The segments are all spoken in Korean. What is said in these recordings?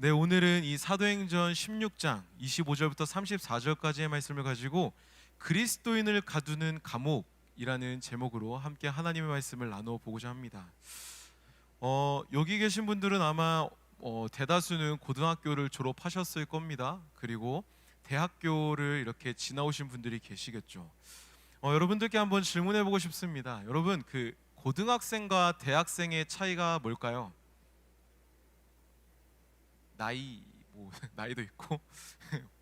네, 오늘은 이 사도행전 16장 25절부터 34절까지의 말씀을 가지고 그리스도인을 가두는 감옥이라는 제목으로 함께 하나님의 말씀을 나누어 보고자 합니다. 여기 계신 분들은 아마 대다수는 고등학교를 졸업하셨을 겁니다. 그리고 대학교를 이렇게 지나오신 분들이 계시겠죠. 여러분들께 한번 질문해 보고 싶습니다. 여러분, 그 고등학생과 대학생의 차이가 뭘까요? 나이, 뭐 나이도 있고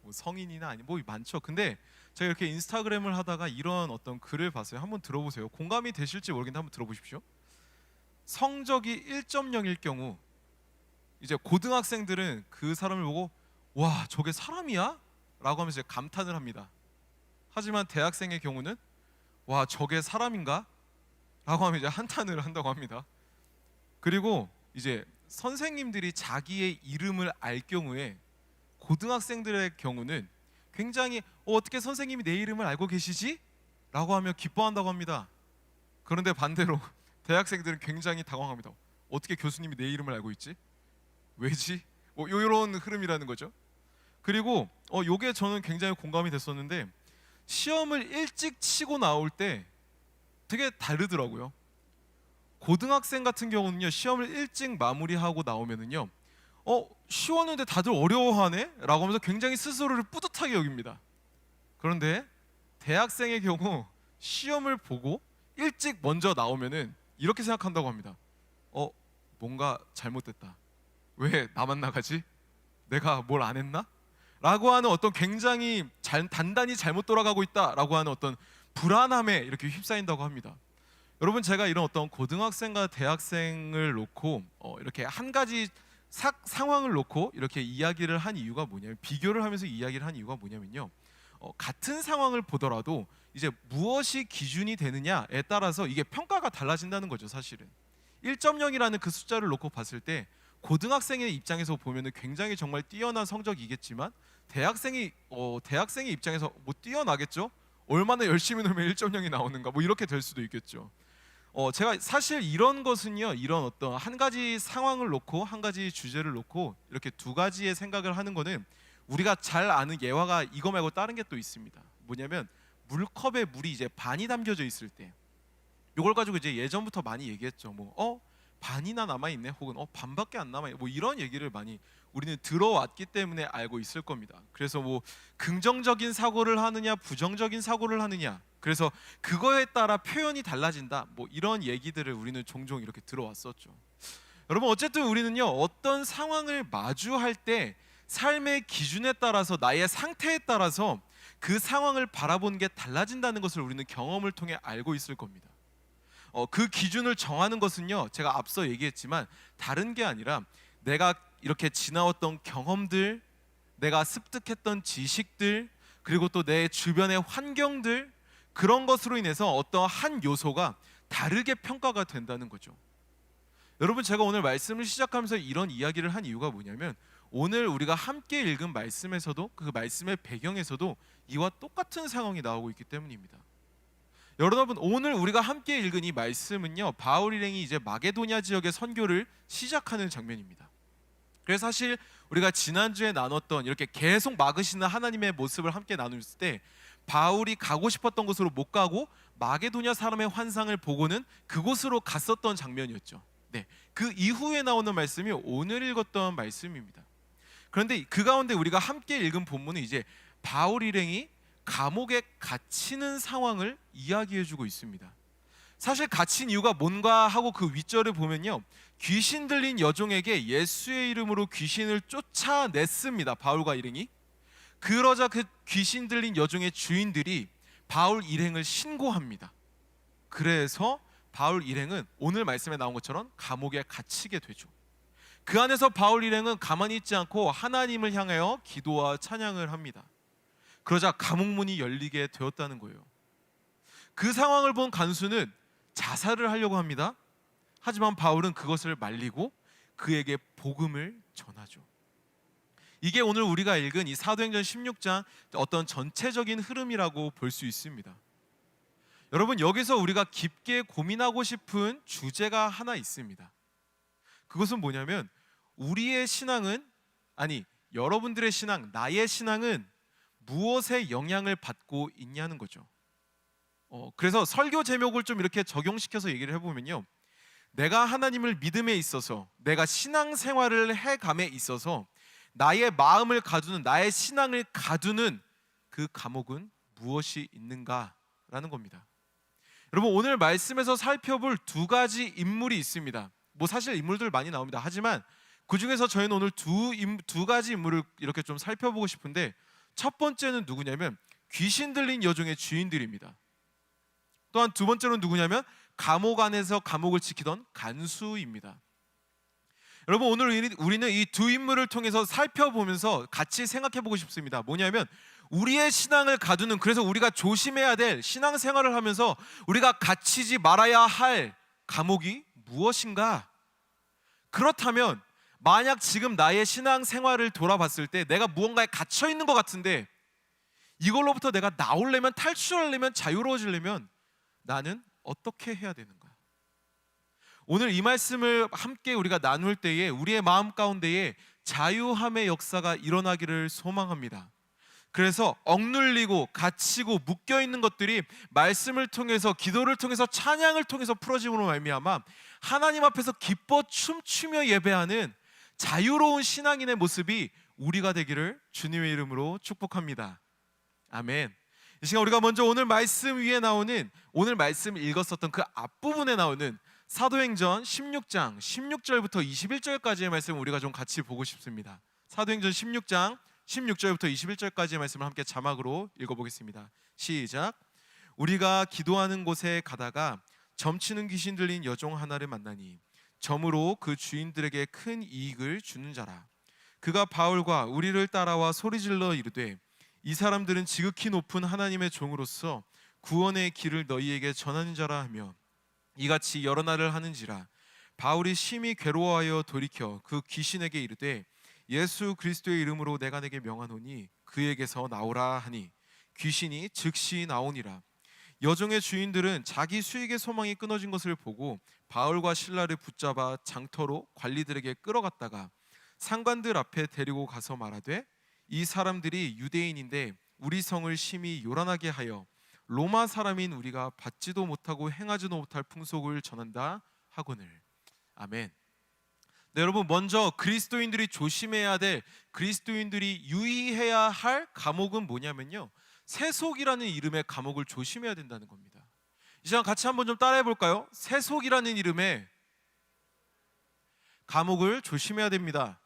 뭐 성인이나 아니 뭐 많죠. 근데 제가 이렇게 인스타그램을 하다가 이런 어떤 글을 봤어요. 한번 들어보세요. 공감이 되실지 모르겠는데 한번 들어보십시오. 성적이 1.0일 경우 이제 고등학생들은 그 사람을 보고 와, 저게 사람이야? 라고 하면서 감탄을 합니다. 하지만 대학생의 경우는 와, 저게 사람인가? 라고 하면 이제 한탄을 한다고 합니다. 그리고 이제 선생님들이 자기의 이름을 알 경우에 고등학생들의 경우는 굉장히 어떻게 선생님이 내 이름을 알고 계시지? 라고 하며 기뻐한다고 합니다. 그런데 반대로 대학생들은 굉장히 당황합니다. 어떻게 교수님이 내 이름을 알고 있지? 왜지? 뭐 이런 흐름이라는 거죠. 그리고 요게 저는 굉장히 공감이 됐었는데, 시험을 일찍 치고 나올 때 되게 다르더라고요. 고등학생 같은 경우는요, 시험을 일찍 마무리하고 나오면은요, 쉬웠는데 다들 어려워하네? 라고 하면서 굉장히 스스로를 뿌듯하게 여깁니다. 그런데 대학생의 경우 시험을 보고 일찍 먼저 나오면은 이렇게 생각한다고 합니다. 뭔가 잘못됐다. 왜 나만 나가지? 내가 뭘 안 했나? 라고 하는 어떤 굉장히 단단히 잘못 돌아가고 있다라고 하는 어떤 불안함에 이렇게 휩싸인다고 합니다. 여러분, 제가 이런 어떤 고등학생과 대학생을 놓고 이렇게 한 가지 상황을 놓고 이렇게 이야기를 한 이유가 뭐냐면, 비교를 하면서 이야기를 한 이유가 뭐냐면요, 같은 상황을 보더라도 이제 무엇이 기준이 되느냐에 따라서 이게 평가가 달라진다는 거죠. 사실은 1.0이라는 그 숫자를 놓고 봤을 때 고등학생의 입장에서 보면은 굉장히 정말 뛰어난 성적이겠지만, 대학생의 입장에서 뭐 뛰어나겠죠? 얼마나 열심히 놀면 1.0이 나오는가, 뭐 이렇게 될 수도 있겠죠. 제가 사실 이런 것은요, 이런 어떤 한 가지 상황을 놓고 한 가지 주제를 놓고 이렇게 두 가지의 생각을 하는 거는, 우리가 잘 아는 예화가 이거 말고 다른 게 또 있습니다. 뭐냐면, 물컵에 물이 이제 반이 담겨져 있을 때, 이걸 가지고 이제 예전부터 많이 얘기했죠. 뭐 반이나 남아 있네, 혹은 반밖에 안 남아 있네, 뭐 이런 얘기를 많이 우리는 들어왔기 때문에 알고 있을 겁니다. 그래서 뭐 긍정적인 사고를 하느냐 부정적인 사고를 하느냐, 그래서 그거에 따라 표현이 달라진다, 뭐 이런 얘기들을 우리는 종종 이렇게 들어왔었죠. 여러분, 어쨌든 우리는요, 어떤 상황을 마주할 때 삶의 기준에 따라서, 나의 상태에 따라서 그 상황을 바라보는 게 달라진다는 것을 우리는 경험을 통해 알고 있을 겁니다. 그 기준을 정하는 것은요, 제가 앞서 얘기했지만 다른 게 아니라 내가 이렇게 지나왔던 경험들, 내가 습득했던 지식들, 그리고 또 내 주변의 환경들, 그런 것으로 인해서 어떤 한 요소가 다르게 평가가 된다는 거죠. 여러분, 제가 오늘 말씀을 시작하면서 이런 이야기를 한 이유가 뭐냐면, 오늘 우리가 함께 읽은 말씀에서도, 그 말씀의 배경에서도 이와 똑같은 상황이 나오고 있기 때문입니다. 여러분, 오늘 우리가 함께 읽은 이 말씀은요, 바울 일행이 이제 마게도냐 지역의 선교를 시작하는 장면입니다. 그래서 사실 우리가 지난주에 나눴던 이렇게 계속 막으시는 하나님의 모습을 함께 나눴을 때, 바울이 가고 싶었던 곳으로 못 가고 마게도냐 사람의 환상을 보고는 그곳으로 갔었던 장면이었죠. 네, 그 이후에 나오는 말씀이 오늘 읽었던 말씀입니다. 그런데 그 가운데 우리가 함께 읽은 본문은 이제 바울 일행이 감옥에 갇히는 상황을 이야기해주고 있습니다. 사실 갇힌 이유가 뭔가 하고 그 윗절을 보면요, 귀신 들린 여종에게 예수의 이름으로 귀신을 쫓아냈습니다. 바울과 일행이. 그러자 그 귀신 들린 여종의 주인들이 바울 일행을 신고합니다. 그래서 바울 일행은 오늘 말씀에 나온 것처럼 감옥에 갇히게 되죠. 그 안에서 바울 일행은 가만히 있지 않고 하나님을 향하여 기도와 찬양을 합니다. 그러자 감옥문이 열리게 되었다는 거예요. 그 상황을 본 간수는 자살을 하려고 합니다. 하지만 바울은 그것을 말리고 그에게 복음을 전하죠. 이게 오늘 우리가 읽은 이 사도행전 16장 어떤 전체적인 흐름이라고 볼 수 있습니다. 여러분, 여기서 우리가 깊게 고민하고 싶은 주제가 하나 있습니다. 그것은 뭐냐면, 우리의 신앙은 아니, 여러분들의 신앙, 나의 신앙은 무엇에 영향을 받고 있냐는 거죠. 그래서 설교 제목을 좀 이렇게 적용시켜서 얘기를 해보면요, 내가 하나님을 믿음에 있어서, 내가 신앙생활을 해감에 있어서 나의 마음을 가두는, 나의 신앙을 가두는 그 감옥은 무엇이 있는가라는 겁니다. 여러분, 오늘 말씀에서 살펴볼 두 가지 인물이 있습니다. 뭐 사실 인물들 많이 나옵니다. 하지만 그 중에서 저희는 오늘 두 가지 인물을 이렇게 좀 살펴보고 싶은데, 첫 번째는 누구냐면 귀신 들린 여종의 주인들입니다. 또한 두 번째는 누구냐면 감옥 안에서 감옥을 지키던 간수입니다. 여러분, 오늘 우리는 이 두 인물을 통해서 살펴보면서 같이 생각해 보고 싶습니다. 뭐냐면 우리의 신앙을 가두는, 그래서 우리가 조심해야 될, 신앙생활을 하면서 우리가 갇히지 말아야 할 감옥이 무엇인가? 그렇다면 만약 지금 나의 신앙생활을 돌아봤을 때 내가 무언가에 갇혀 있는 것 같은데, 이걸로부터 내가 나오려면, 탈출하려면, 자유로워지려면 나는 어떻게 해야 되는가? 오늘 이 말씀을 함께 우리가 나눌 때에 우리의 마음 가운데에 자유함의 역사가 일어나기를 소망합니다. 그래서 억눌리고 갇히고 묶여있는 것들이 말씀을 통해서, 기도를 통해서, 찬양을 통해서 풀어짐으로 말미암아 하나님 앞에서 기뻐 춤추며 예배하는 자유로운 신앙인의 모습이 우리가 되기를 주님의 이름으로 축복합니다. 아멘. 이 시간 우리가 먼저 오늘 말씀 위에 나오는, 오늘 말씀 읽었었던 그 앞부분에 나오는 사도행전 16장 16절부터 21절까지의 말씀을 우리가 좀 같이 보고 싶습니다. 사도행전 16장 16절부터 21절까지의 말씀을 함께 자막으로 읽어보겠습니다. 시작. 우리가 기도하는 곳에 가다가 점치는 귀신 들린 여종 하나를 만나니 점으로 그 주인들에게 큰 이익을 주는 자라. 그가 바울과 우리를 따라와 소리질러 이르되, 이 사람들은 지극히 높은 하나님의 종으로서 구원의 길을 너희에게 전하는 자라 하며 이같이 여러 날을 하는지라. 바울이 심히 괴로워하여 돌이켜 그 귀신에게 이르되, 예수 그리스도의 이름으로 내가 내게 명하노니 그에게서 나오라 하니 귀신이 즉시 나오니라. 여종의 주인들은 자기 수익의 소망이 끊어진 것을 보고 바울과 실라를 붙잡아 장터로 관리들에게 끌어갔다가 상관들 앞에 데리고 가서 말하되, 이 사람들이 유대인인데 우리 성을 심히 요란하게 하여 로마 사람인 우리가 받지도 못하고 행하지도 못할 풍속을 전한다 하거늘. 아멘. 네, 여러분, 먼저 그리스도인들이 조심해야 될, 그리스도인들이 유의해야 할 감옥은 뭐냐면요, 세속이라는 이름의 감옥을 조심해야 된다는 겁니다. 이 시간 같이 한번 좀 따라해 볼까요? 세속이라는 이름의 감옥을 조심해야 됩니다.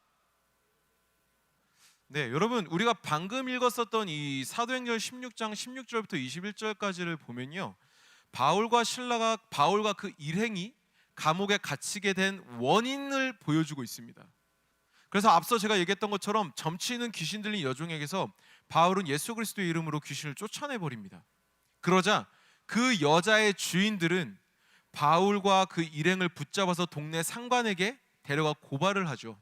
네, 여러분, 우리가 방금 읽었었던 이 사도행전 16장 16절부터 21절까지를 보면요, 바울과 신라가, 바울과 그 일행이 감옥에 갇히게 된 원인을 보여주고 있습니다. 그래서 앞서 제가 얘기했던 것처럼 점치는 귀신 들린 여종에게서 바울은 예수 그리스도의 이름으로 귀신을 쫓아내버립니다. 그러자 그 여자의 주인들은 바울과 그 일행을 붙잡아서 동네 상관에게 데려가 고발을 하죠.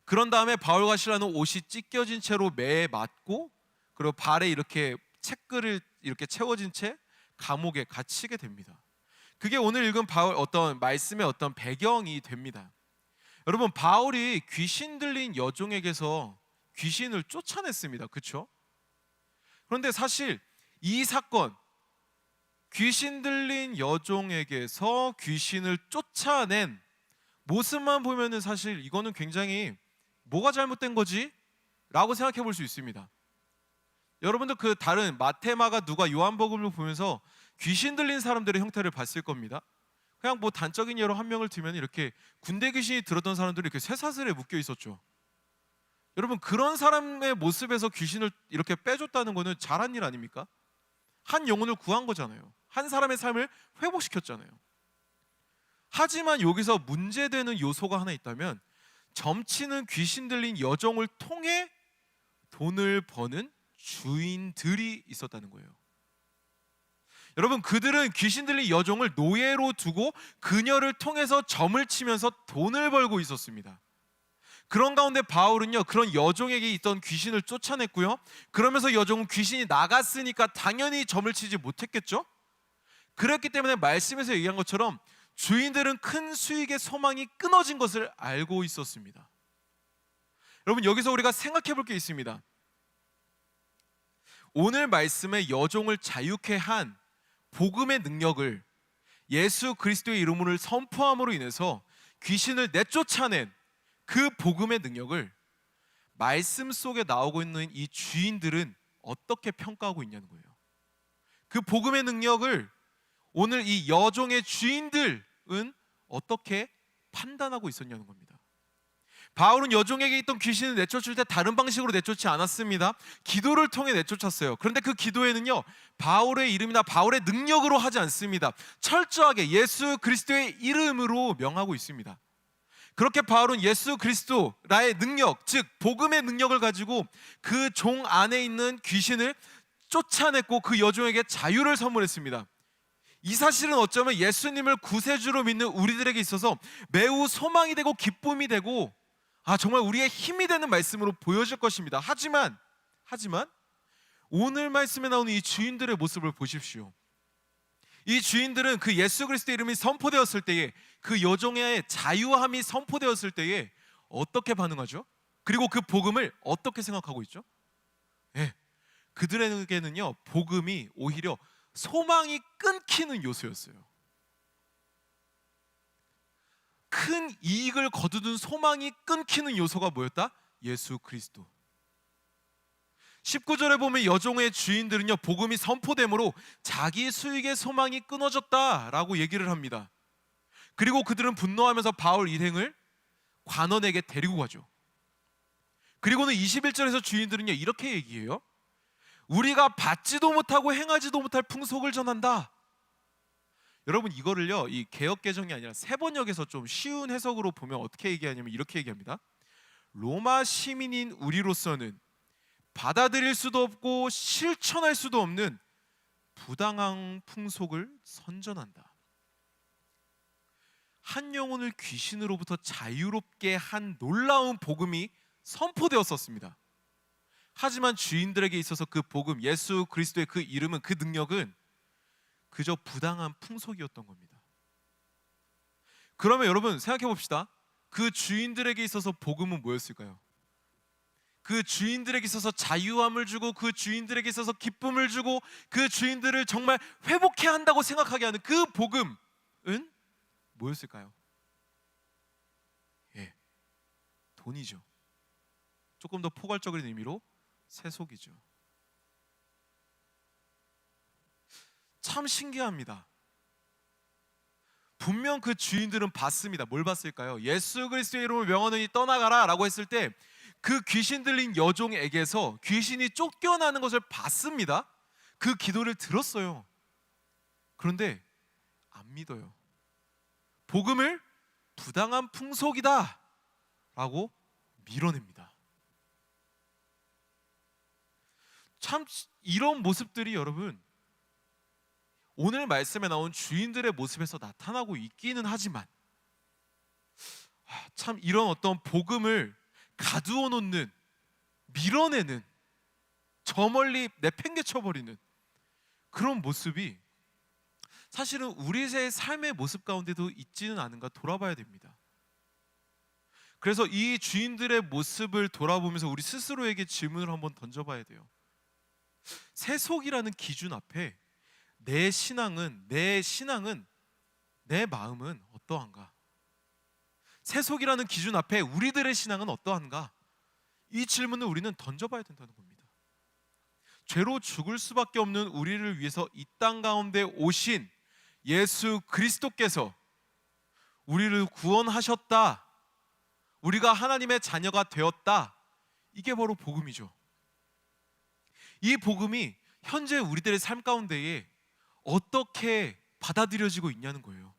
그런 다음에 바울과 실라는 옷이 찢겨진 채로 매에 맞고, 그리고 발에 이렇게 채끌을 이렇게 채워진 채 감옥에 갇히게 됩니다. 그게 오늘 읽은 바울 어떤 말씀의 어떤 배경이 됩니다. 여러분, 바울이 귀신 들린 여종에게서 귀신을 쫓아냈습니다. 그렇죠? 그런데 사실 이 사건, 귀신 들린 여종에게서 귀신을 쫓아낸 모습만 보면은 사실 이거는 굉장히 뭐가 잘못된 거지? 라고 생각해 볼 수 있습니다. 여러분들 그 다른 마테마가 누가 요한복음을 보면서 귀신 들린 사람들의 형태를 봤을 겁니다. 그냥 뭐 단적인 예로 한 명을 들면 이렇게 군대 귀신이 들었던 사람들이 이렇게 쇠사슬에 묶여 있었죠. 여러분, 그런 사람의 모습에서 귀신을 이렇게 빼줬다는 거는 잘한 일 아닙니까? 한 영혼을 구한 거잖아요. 한 사람의 삶을 회복시켰잖아요. 하지만 여기서 문제되는 요소가 하나 있다면, 점치는 귀신 들린 여종을 통해 돈을 버는 주인들이 있었다는 거예요. 여러분, 그들은 귀신 들린 여종을 노예로 두고 그녀를 통해서 점을 치면서 돈을 벌고 있었습니다. 그런 가운데 바울은요, 그런 여종에게 있던 귀신을 쫓아냈고요, 그러면서 여종은 귀신이 나갔으니까 당연히 점을 치지 못했겠죠. 그렇기 때문에 말씀에서 얘기한 것처럼 주인들은 큰 수익의 소망이 끊어진 것을 알고 있었습니다. 여러분, 여기서 우리가 생각해 볼 게 있습니다. 오늘 말씀의 여종을 자유케 한 복음의 능력을 예수 그리스도의 이름을 선포함으로 인해서 귀신을 내쫓아낸 그 복음의 능력을 말씀 속에 나오고 있는 이 주인들은 어떻게 평가하고 있냐는 거예요. 그 복음의 능력을 오늘 이 여종의 주인들은 어떻게 판단하고 있었냐는 겁니다. 바울은 여종에게 있던 귀신을 내쫓을 때 다른 방식으로 내쫓지 않았습니다. 기도를 통해 내쫓았어요. 그런데 그 기도에는요, 바울의 이름이나 바울의 능력으로 하지 않습니다. 철저하게 예수 그리스도의 이름으로 명하고 있습니다. 그렇게 바울은 예수 그리스도라의 능력, 즉 복음의 능력을 가지고 그 종 안에 있는 귀신을 쫓아냈고 그 여종에게 자유를 선물했습니다. 이 사실은 어쩌면 예수님을 구세주로 믿는 우리들에게 있어서 매우 소망이 되고 기쁨이 되고 정말 우리의 힘이 되는 말씀으로 보여질 것입니다. 하지만 오늘 말씀에 나오는 이 주인들의 모습을 보십시오. 이 주인들은 그 예수 그리스도의 이름이 선포되었을 때에, 그 여종의 자유함이 선포되었을 때에 어떻게 반응하죠? 그리고 그 복음을 어떻게 생각하고 있죠? 그들에게는요, 복음이 오히려 소망이 끊기는 요소였어요. 큰 이익을 거두는 소망이 끊기는 요소가 뭐였다? 예수 그리스도. 19절에 보면 여종의 주인들은요, 복음이 선포됨으로 자기 수익의 소망이 끊어졌다라고 얘기를 합니다. 그리고 그들은 분노하면서 바울 일행을 관원에게 데리고 가죠. 그리고는 21절에서 주인들은요, 이렇게 얘기해요. 우리가 받지도 못하고 행하지도 못할 풍속을 전한다. 여러분, 이거를요, 이 개역개정이 아니라 세번역에서 좀 쉬운 해석으로 보면 어떻게 얘기하냐면 이렇게 얘기합니다. 로마 시민인 우리로서는 받아들일 수도 없고 실천할 수도 없는 부당한 풍속을 선전한다. 한 영혼을 귀신으로부터 자유롭게 한 놀라운 복음이 선포되었었습니다. 하지만 주인들에게 있어서 그 복음, 예수 그리스도의 그 이름은, 그 능력은 그저 부당한 풍속이었던 겁니다. 그러면 여러분 생각해 봅시다. 그 주인들에게 있어서 복음은 뭐였을까요? 그 주인들에게 있어서 자유함을 주고, 그 주인들에게 있어서 기쁨을 주고, 그 주인들을 정말 회복해야 한다고 생각하게 하는 그 복음은 뭐였을까요? 돈이죠. 조금 더 포괄적인 의미로 세속이죠. 참 신기합니다. 분명 그 주인들은 봤습니다. 뭘 봤을까요? 예수 그리스도의 이름을 명하노니 떠나가라 라고 했을 때 그 귀신 들린 여종에게서 귀신이 쫓겨나는 것을 봤습니다. 그 기도를 들었어요. 그런데 안 믿어요. 복음을 부당한 풍속이다 라고 밀어냅니다. 참 이런 모습들이 여러분 오늘 말씀에 나온 주인들의 모습에서 나타나고 있기는 하지만, 참 이런 어떤 복음을 가두어 놓는, 밀어내는, 저 멀리 내팽개쳐버리는 그런 모습이 사실은 우리의 삶의 모습 가운데도 있지는 않은가 돌아봐야 됩니다. 그래서 이 주인들의 모습을 돌아보면서 우리 스스로에게 질문을 한번 던져봐야 돼요. 세속이라는 기준 앞에 내 신앙은, 내 마음은 어떠한가? 세속이라는 기준 앞에 우리들의 신앙은 어떠한가? 이 질문을 우리는 던져봐야 된다는 겁니다. 죄로 죽을 수밖에 없는 우리를 위해서 이 땅 가운데 오신 예수 그리스도께서 우리를 구원하셨다, 우리가 하나님의 자녀가 되었다, 이게 바로 복음이죠. 이 복음이 현재 우리들의 삶 가운데에 어떻게 받아들여지고 있냐는 거예요.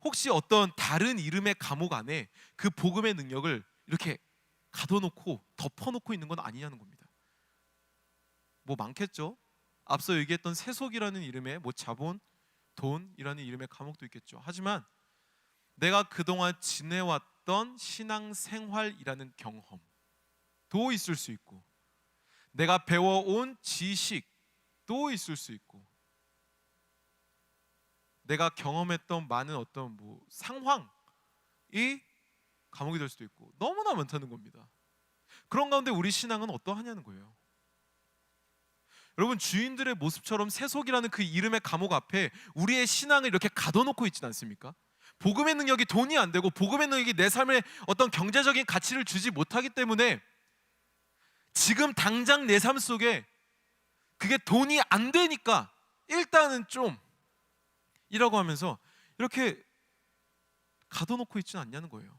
혹시 어떤 다른 이름의 감옥 안에 그 복음의 능력을 이렇게 가둬놓고 덮어놓고 있는 건 아니냐는 겁니다. 뭐 많겠죠. 앞서 얘기했던 세속이라는 이름의 자본, 돈이라는 이름의 감옥도 있겠죠. 하지만 내가 그동안 지내왔던 신앙생활이라는 경험도 있을 수 있고, 내가 배워온 지식도 있을 수 있고, 내가 경험했던 많은 어떤 상황이 감옥이 될 수도 있고 너무나 많다는 겁니다. 그런 가운데 우리 신앙은 어떠하냐는 거예요. 여러분, 주인들의 모습처럼 세속이라는 그 이름의 감옥 앞에 우리의 신앙을 이렇게 가둬놓고 있지는 않습니까? 복음의 능력이 돈이 안 되고 복음의 능력이 내 삶에 어떤 경제적인 가치를 주지 못하기 때문에 지금 당장 내 삶 속에 그게 돈이 안 되니까 일단은 좀 이라고 하면서 이렇게 가둬놓고 있지는 않냐는 거예요.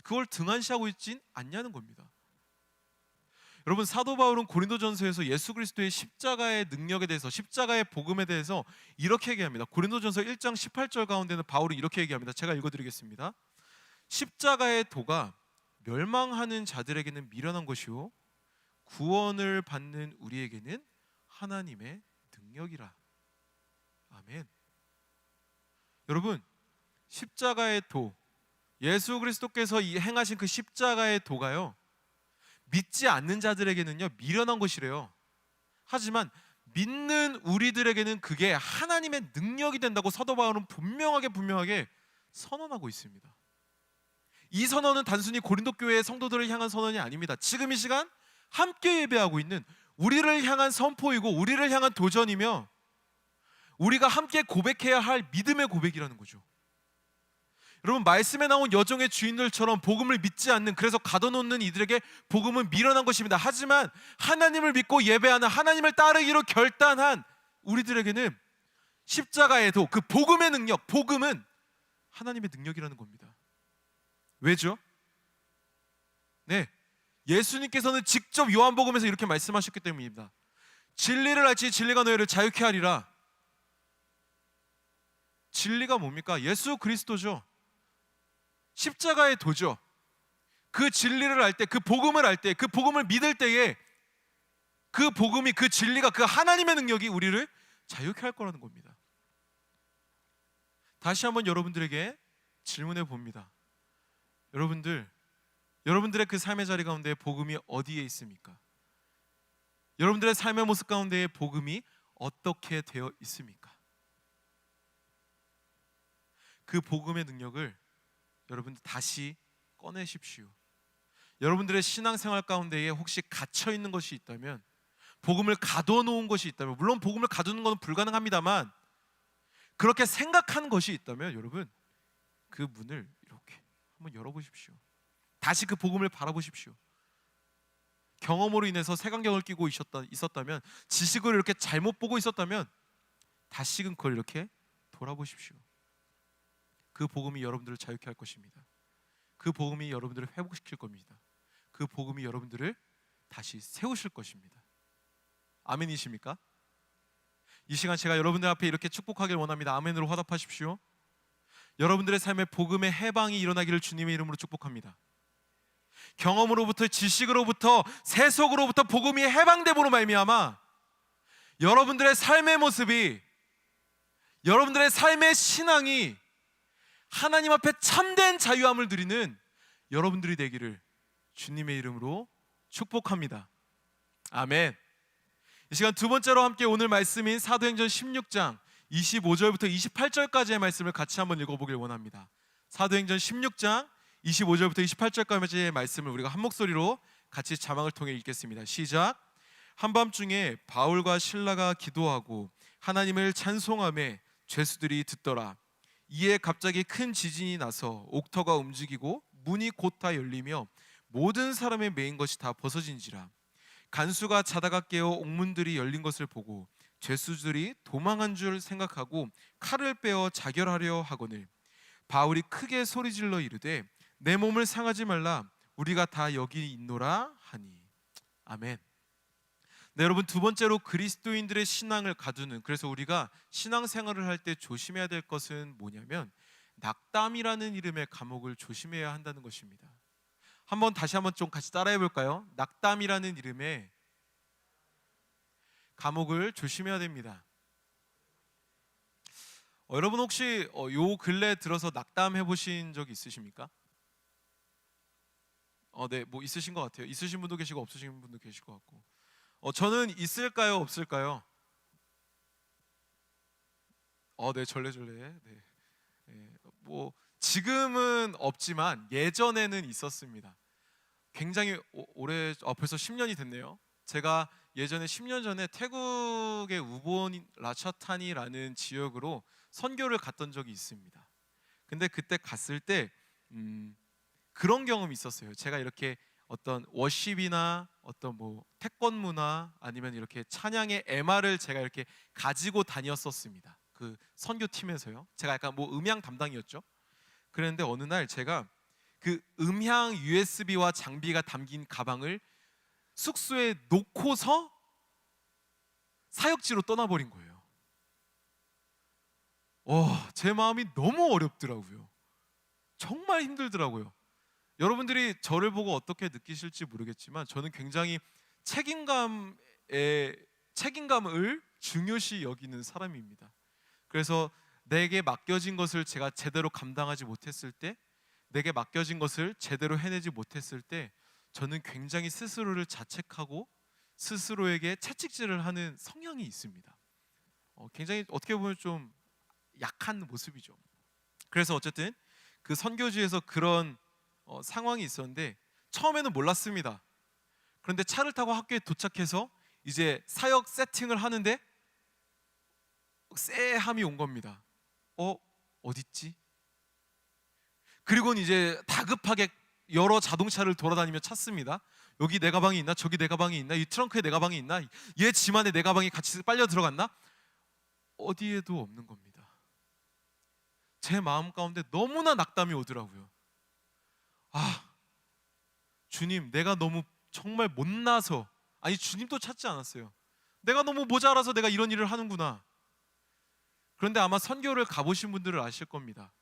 그걸 등한시하고 있진 않냐는 겁니다. 여러분, 사도 바울은 고린도전서에서 예수 그리스도의 십자가의 능력에 대해서, 십자가의 복음에 대해서 이렇게 얘기합니다. 고린도전서 1장 18절 가운데는 바울이 이렇게 얘기합니다. 제가 읽어드리겠습니다. 십자가의 도가 멸망하는 자들에게는 미련한 것이요 구원을 받는 우리에게는 하나님의 능력이라. 아멘. 여러분, 십자가의 도, 예수 그리스도께서 행하신 그 십자가의 도가요, 믿지 않는 자들에게는요 미련한 것이래요. 하지만 믿는 우리들에게는 그게 하나님의 능력이 된다고 사도 바울은 분명하게 선언하고 있습니다. 이 선언은 단순히 고린도 교회의 성도들을 향한 선언이 아닙니다. 지금 이 시간 함께 예배하고 있는 우리를 향한 선포이고 우리를 향한 도전이며 우리가 함께 고백해야 할 믿음의 고백이라는 거죠. 여러분, 말씀에 나온 여종의 주인들처럼 복음을 믿지 않는, 그래서 가둬놓는 이들에게 복음은 미련한 것입니다. 하지만 하나님을 믿고 예배하는, 하나님을 따르기로 결단한 우리들에게는 십자가에도 그 복음의 능력, 복음은 하나님의 능력이라는 겁니다. 왜죠? 네, 예수님께서는 직접 요한복음에서 이렇게 말씀하셨기 때문입니다. 진리를 알지 진리가 너희를 자유케 하리라. 진리가 뭡니까? 예수 그리스도죠. 십자가의 도죠. 그 진리를 알 때, 그 복음을 알 때, 그 복음을 믿을 때에 그 복음이, 그 진리가, 그 하나님의 능력이 우리를 자유케 할 거라는 겁니다. 다시 한번 여러분들에게 질문해 봅니다. 여러분들의 그 삶의 자리 가운데 복음이 어디에 있습니까? 여러분들의 삶의 모습 가운데 복음이 어떻게 되어 있습니까? 그 복음의 능력을 여러분들 다시 꺼내십시오. 여러분들의 신앙생활 가운데에 혹시 갇혀 있는 것이 있다면, 복음을 가둬놓은 것이 있다면, 물론 복음을 가두는 것은 불가능합니다만 그렇게 생각하는 것이 있다면 여러분, 그 문을 이렇게 한번 열어보십시오. 다시 그 복음을 바라보십시오. 경험으로 인해서 색안경을 끼고 있었다면, 지식을 이렇게 잘못 보고 있었다면 다시금 그걸 이렇게 돌아보십시오. 그 복음이 여러분들을 자유케 할 것입니다. 그 복음이 여러분들을 회복시킬 겁니다. 그 복음이 여러분들을 다시 세우실 것입니다. 아멘이십니까? 이 시간 제가 여러분들 앞에 이렇게 축복하길 원합니다. 아멘으로 화답하십시오. 여러분들의 삶에 복음의 해방이 일어나기를 주님의 이름으로 축복합니다. 경험으로부터, 지식으로부터, 세속으로부터 복음이 해방됨으로 말미암아 여러분들의 삶의 모습이, 여러분들의 삶의 신앙이 하나님 앞에 참된 자유함을 누리는 여러분들이 되기를 주님의 이름으로 축복합니다. 아멘. 이 시간 두 번째로 함께 오늘 말씀인 사도행전 16장 25절부터 28절까지의 말씀을 같이 한번 읽어보길 원합니다. 사도행전 16장 25절부터 28절까지의 말씀을 우리가 한 목소리로 같이 자막을 통해 읽겠습니다. 시작. 한밤중에 바울과 실라가 기도하고 하나님을 찬송하며 죄수들이 듣더라. 이에 갑자기 큰 지진이 나서 옥터가 움직이고 문이 곧 다 열리며 모든 사람의 메인 것이 다 벗어진지라. 간수가 자다가 깨어 옥문들이 열린 것을 보고 죄수들이 도망한 줄 생각하고 칼을 빼어 자결하려 하거늘 바울이 크게 소리질러 이르되 내 몸을 상하지 말라, 우리가 다 여기 있노라 하니. 아멘. 네, 여러분, 두 번째로 그리스도인들의 신앙을 가두는, 그래서 우리가 신앙생활을 할 때 조심해야 될 것은 뭐냐면 낙담이라는 이름의 감옥을 조심해야 한다는 것입니다. 다시 한번 좀 같이 따라해 볼까요? 낙담이라는 이름의 감옥을 조심해야 됩니다. 여러분 혹시 요 근래 들어서 낙담해 보신 적 있으십니까? 네, 뭐 있으신 것 같아요. 있으신 분도 계시고 없으신 분도 계실 것 같고. 저는 있을까요, 없을까요? 네, 절레절레. 네. 뭐 지금은 없지만 예전에는 있었습니다. 굉장히 오래 벌써 10년이 됐네요. 제가 예전에 10년 전에 태국의 우본 라차타니라는 지역으로 선교를 갔던 적이 있습니다. 근데 그때 갔을 때 그런 경험이 있었어요. 제가 이렇게 어떤 워십이나 어떤 뭐 태권무나 아니면 이렇게 찬양의 MR을 제가 이렇게 가지고 다녔었습니다. 그 선교팀에서요. 제가 약간 뭐 음향 담당이었죠. 그랬는데 어느 날 제가 그 음향 USB와 장비가 담긴 가방을 숙소에 놓고서 사역지로 떠나버린 거예요. 제 마음이 너무 어렵더라고요. 정말 힘들더라고요. 여러분들이 저를 보고 어떻게 느끼실지 모르겠지만 저는 굉장히 책임감을 중요시 여기는 사람입니다. 그래서 내게 맡겨진 것을 제가 제대로 감당하지 못했을 때, 내게 맡겨진 것을 제대로 해내지 못했을 때 저는 굉장히 스스로를 자책하고 스스로에게 채찍질을 하는 성향이 있습니다. 굉장히 어떻게 보면 좀 약한 모습이죠. 그래서 어쨌든 그 선교지에서 그런 상황이 있었는데 처음에는 몰랐습니다. 그런데 차를 타고 학교에 도착해서 이제 사역 세팅을 하는데 쎄함이 온 겁니다. 어딨지? 그리고는 이제 다급하게 여러 자동차를 돌아다니며 찾습니다. 여기 내 가방이 있나? 저기 내 가방이 있나? 이 트렁크에 내 가방이 있나? 얘 짐 안에 내 가방이 같이 빨려 들어갔나? 어디에도 없는 겁니다. 제 마음 가운데 너무나 낙담이 오더라고요. 주님, 내가 너무 정말 못나서, 아니 주님도 찾지 않았어요. 내가 너무 모자라서 내가 이런 일을 하는구나. 그런데 아마 선교를 가보신 분들은 아실 겁니다.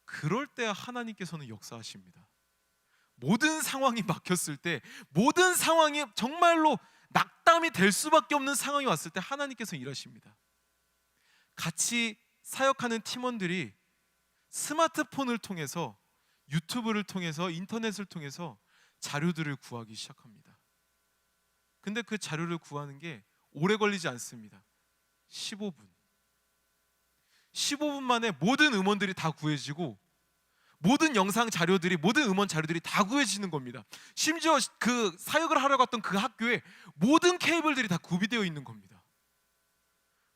그럴 때 하나님께서는 역사하십니다. 모든 상황이 막혔을 때, 모든 상황이 정말로 낙담이 될 수밖에 없는 상황이 왔을 때 하나님께서 일하십니다. 같이 사역하는 팀원들이 스마트폰을 통해서, 유튜브를 통해서, 인터넷을 통해서 자료들을 구하기 시작합니다. 근데 그 자료를 구하는 게 오래 걸리지 않습니다. 15분 만에 모든 음원들이 다 구해지고 모든 영상 자료들이, 모든 음원 자료들이 다 구해지는 겁니다. 심지어 그 사역을 하러 갔던 그 학교에 모든 케이블들이 다 구비되어 있는 겁니다.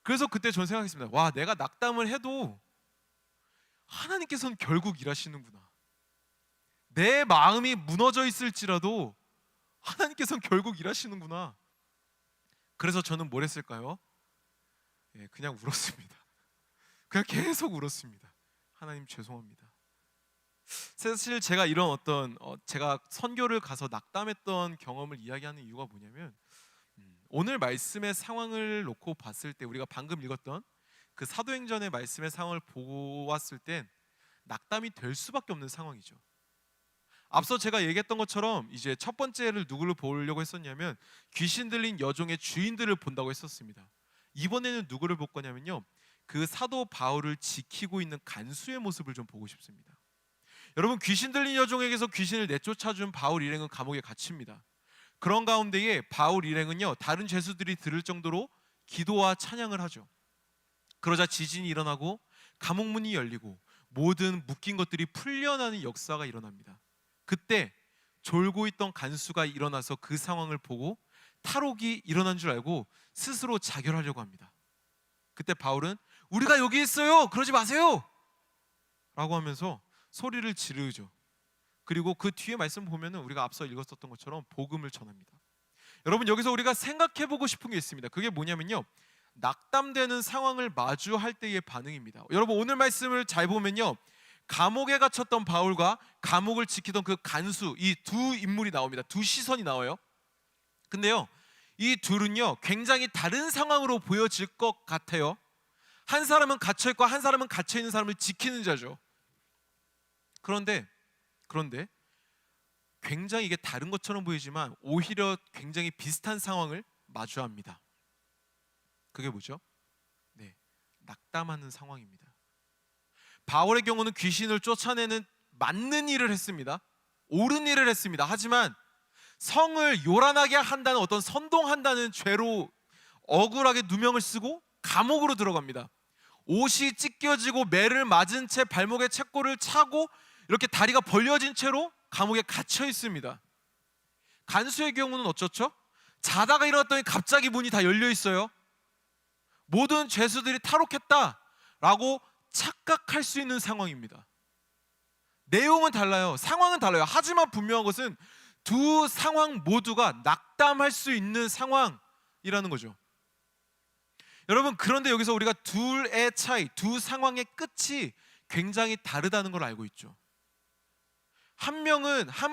그래서 그때 저는 생각했습니다. 와, 내가 낙담을 해도 하나님께서는 결국 일하시는구나. 내 마음이 무너져 있을지라도 하나님께서는 결국 일하시는구나. 그래서 저는 뭘 했을까요? 그냥 울었습니다. 그냥 계속 울었습니다. 하나님 죄송합니다. 사실 제가 이런 제가 선교를 가서 낙담했던 경험을 이야기하는 이유가 뭐냐면 오늘 말씀의 상황을 놓고 봤을 때, 우리가 방금 읽었던 그 사도행전의 말씀의 상황을 보았을 땐 낙담이 될 수밖에 없는 상황이죠. 앞서 제가 얘기했던 것처럼 이제 첫 번째를 누구를 보려고 했었냐면 귀신 들린 여종의 주인들을 본다고 했었습니다. 이번에는 누구를 볼 거냐면요, 그 사도 바울을 지키고 있는 간수의 모습을 좀 보고 싶습니다. 여러분, 귀신 들린 여종에게서 귀신을 내쫓아준 바울 일행은 감옥에 갇힙니다. 그런 가운데에 바울 일행은요, 다른 죄수들이 들을 정도로 기도와 찬양을 하죠. 그러자 지진이 일어나고 감옥 문이 열리고 모든 묶인 것들이 풀려나는 역사가 일어납니다. 그때 졸고 있던 간수가 일어나서 그 상황을 보고 탈옥이 일어난 줄 알고 스스로 자결하려고 합니다. 그때 바울은 우리가 여기 있어요, 그러지 마세요 라고 하면서 소리를 지르죠. 그리고 그 뒤에 말씀 보면은 우리가 앞서 읽었었던 것처럼 복음을 전합니다. 여러분, 여기서 우리가 생각해보고 싶은 게 있습니다. 그게 뭐냐면요, 낙담되는 상황을 마주할 때의 반응입니다. 여러분, 오늘 말씀을 잘 보면요, 감옥에 갇혔던 바울과 감옥을 지키던 그 간수, 이 두 인물이 나옵니다. 두 시선이 나와요. 근데요, 이 둘은요 굉장히 다른 상황으로 보여질 것 같아요. 한 사람은 갇혀있고 한 사람은 갇혀있는 사람을 지키는 자죠. 그런데 굉장히 이게 다른 것처럼 보이지만 오히려 굉장히 비슷한 상황을 마주합니다. 그게 뭐죠? 낙담하는 상황입니다. 바울의 경우는 귀신을 쫓아내는 맞는 일을 했습니다. 옳은 일을 했습니다. 하지만 성을 요란하게 한다는, 어떤 선동한다는 죄로 억울하게 누명을 쓰고 감옥으로 들어갑니다. 옷이 찢겨지고 매를 맞은 채 발목에 채꼴을 차고 이렇게 다리가 벌려진 채로 감옥에 갇혀 있습니다. 간수의 경우는 어쩌죠? 자다가 일어났더니 갑자기 문이 다 열려 있어요. 모든 죄수들이 탈옥했다라고 착각할 수 있는 상황입니다. 내용은 달라요. 상황은 달라요. 하지만 분명한 것은 두 상황 모두가 낙담할 수 있는 상황이라는 거죠. 여러분, 그런데 여기서 우리가 둘의 차이, 두 상황의 끝이 굉장히 다르다는 걸 알고 있죠. 한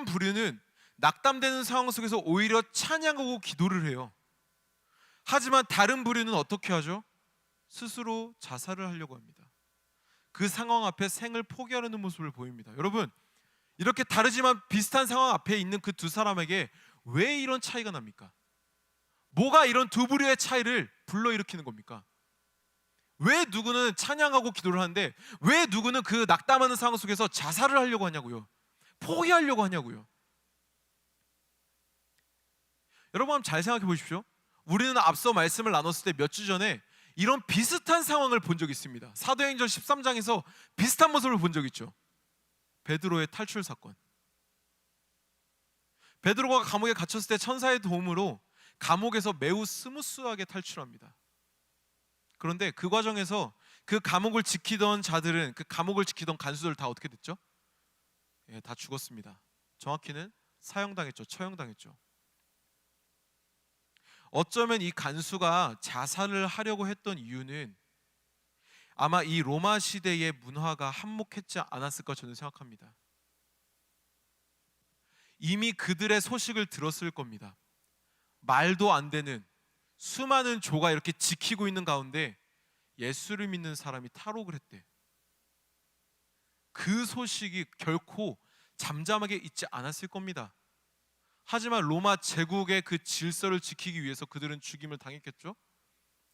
부류는 낙담되는 상황 속에서 오히려 찬양하고 기도를 해요. 하지만 다른 부류는 어떻게 하죠? 스스로 자살을 하려고 합니다. 그 상황 앞에 생을 포기하려는 모습을 보입니다. 여러분, 이렇게 다르지만 비슷한 상황 앞에 있는 그 두 사람에게 왜 이런 차이가 납니까? 뭐가 이런 두 부류의 차이를 불러일으키는 겁니까? 왜 누구는 찬양하고 기도를 하는데 왜 누구는 그 낙담하는 상황 속에서 자살을 하려고 하냐고요? 포기하려고 하냐고요? 여러분, 한번 잘 생각해 보십시오. 우리는 앞서 말씀을 나눴을 때 몇 주 전에 이런 비슷한 상황을 본 적이 있습니다. 사도행전 13장에서 비슷한 모습을 본 적이 있죠. 베드로의 탈출 사건. 베드로가 감옥에 갇혔을 때 천사의 도움으로 감옥에서 매우 스무스하게 탈출합니다. 그런데 그 과정에서 그 감옥을 지키던 자들은, 그 감옥을 지키던 간수들 다 어떻게 됐죠? 다 죽었습니다. 정확히는 사형당했죠. 처형당했죠. 어쩌면 이 간수가 자살을 하려고 했던 이유는 아마 이 로마 시대의 문화가 한몫했지 않았을까 저는 생각합니다. 이미 그들의 소식을 들었을 겁니다. 말도 안 되는 수많은 조가 이렇게 지키고 있는 가운데 예수를 믿는 사람이 탈옥을 했대. 그 소식이 결코 잠잠하게 있지 않았을 겁니다. 하지만 로마 제국의 그 질서를 지키기 위해서 그들은 죽임을 당했겠죠?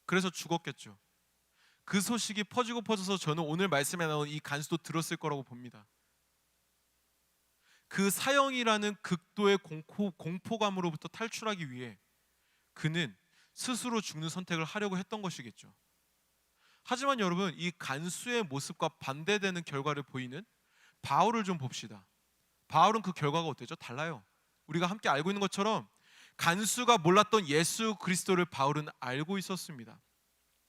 그래서 죽었겠죠. 그 소식이 퍼지고 퍼져서 저는 오늘 말씀에 나온 이 간수도 들었을 거라고 봅니다. 그 사형이라는 극도의 공포감으로부터 탈출하기 위해 그는 스스로 죽는 선택을 하려고 했던 것이겠죠. 하지만 여러분, 이 간수의 모습과 반대되는 결과를 보이는 바울을 좀 봅시다. 바울은 그 결과가 어때죠? 달라요. 우리가 함께 알고 있는 것처럼 간수가 몰랐던 예수 그리스도를 바울은 알고 있었습니다.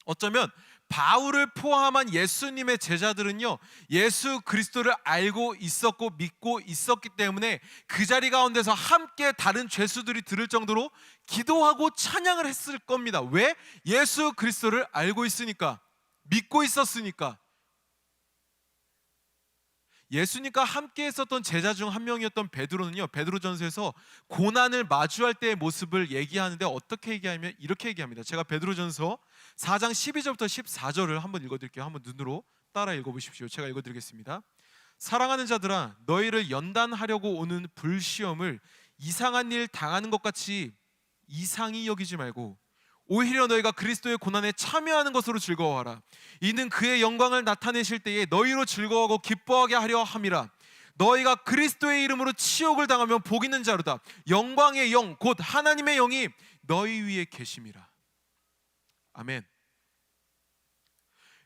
어쩌면 바울을 포함한 예수님의 제자들은요, 예수 그리스도를 알고 있었고 믿고 있었기 때문에 그 자리 가운데서 함께 다른 죄수들이 들을 정도로 기도하고 찬양을 했을 겁니다. 왜? 예수 그리스도를 알고 있으니까, 믿고 있었으니까. 예수님과 함께 했었던 제자 중 한 명이었던 베드로는요, 베드로전서에서 고난을 마주할 때의 모습을 얘기하는데 어떻게 얘기하면 이렇게 얘기합니다. 제가 베드로전서 4장 12절부터 14절을 한번 읽어드릴게요. 한번 눈으로 따라 읽어보십시오. 제가 읽어드리겠습니다. 사랑하는 자들아, 너희를 연단하려고 오는 불시험을 이상한 일 당하는 것 같이 이상히 여기지 말고 오히려 너희가 그리스도의 고난에 참여하는 것으로 즐거워하라. 이는 그의 영광을 나타내실 때에 너희로 즐거워하고 기뻐하게 하려 함이라. 너희가 그리스도의 이름으로 치욕을 당하면 복 있는 자로다. 영광의 영 곧 하나님의 영이 너희 위에 계심이라. 아멘.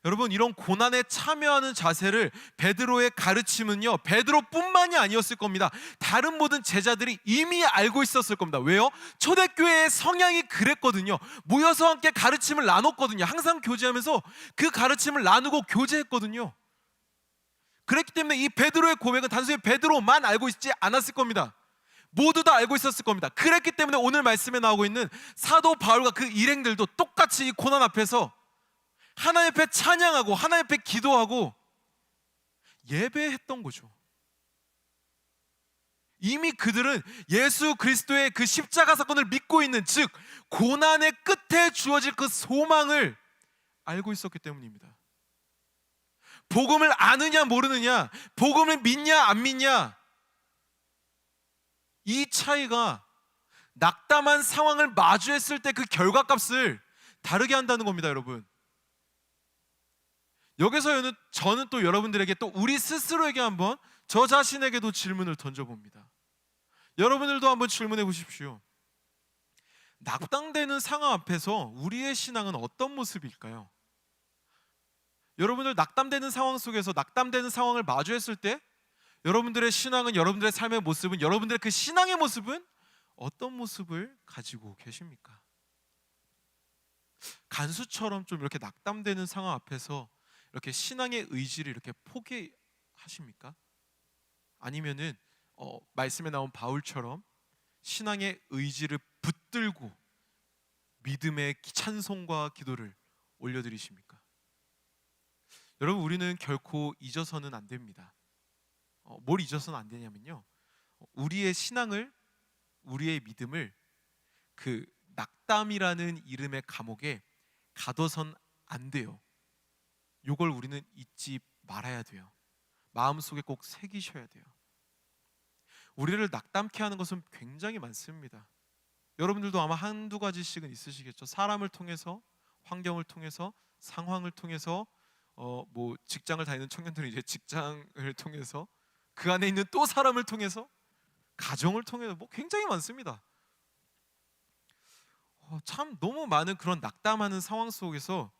여러분, 이런 고난에 참여하는 자세를 베드로의 가르침은요, 베드로뿐만이 아니었을 겁니다. 다른 모든 제자들이 이미 알고 있었을 겁니다. 왜요? 초대교회의 성향이 그랬거든요. 모여서 함께 가르침을 나눴거든요. 항상 교제하면서 그 가르침을 나누고 교제했거든요. 그랬기 때문에 이 베드로의 고백은 단순히 베드로만 알고 있지 않았을 겁니다. 모두 다 알고 있었을 겁니다. 그랬기 때문에 오늘 말씀에 나오고 있는 사도 바울과 그 일행들도 똑같이 이 고난 앞에서 하나님 앞에 찬양하고 하나님 앞에 기도하고 예배했던 거죠. 이미 그들은 예수 그리스도의 그 십자가 사건을 믿고 있는, 즉 고난의 끝에 주어질 그 소망을 알고 있었기 때문입니다. 복음을 아느냐 모르느냐, 복음을 믿냐 안 믿냐, 이 차이가 낙담한 상황을 마주했을 때 그 결과값을 다르게 한다는 겁니다. 여러분, 여기서 저는 또 여러분들에게, 또 우리 스스로에게 한번, 저 자신에게도 질문을 던져봅니다. 여러분들도 한번 질문해 보십시오. 낙담되는 상황 앞에서 우리의 신앙은 어떤 모습일까요? 여러분들 낙담되는 상황 속에서 낙담되는 상황을 마주했을 때 여러분들의 신앙은, 여러분들의 삶의 모습은, 여러분들의 그 신앙의 모습은 어떤 모습을 가지고 계십니까? 간수처럼 좀 이렇게 낙담되는 상황 앞에서 이렇게 신앙의 의지를 이렇게 포기하십니까? 아니면은 말씀에 나온 바울처럼 신앙의 의지를 붙들고 믿음의 찬송과 기도를 올려드리십니까? 여러분, 우리는 결코 잊어서는 안 됩니다. 뭘 잊어서는 안 되냐면요, 우리의 신앙을, 우리의 믿음을 그 낙담이라는 이름의 감옥에 가둬선 안 돼요. 이걸 우리는 잊지 말아야 돼요. 마음속에 꼭 새기셔야 돼요. 우리를 낙담케 하는 것은 굉장히 많습니다. 여러분들도 아마 한두 가지씩은 있으시겠죠. 사람을 통해서, 환경을 통해서, 상황을 통해서, 뭐 직장을 다니는 청년들은 이제 직장을 통해서, 그 안에 있는 또 사람을 통해서, 가정을 통해서, 뭐 굉장히 많습니다. 참 너무 많은 그런 낙담하는 상황 속에서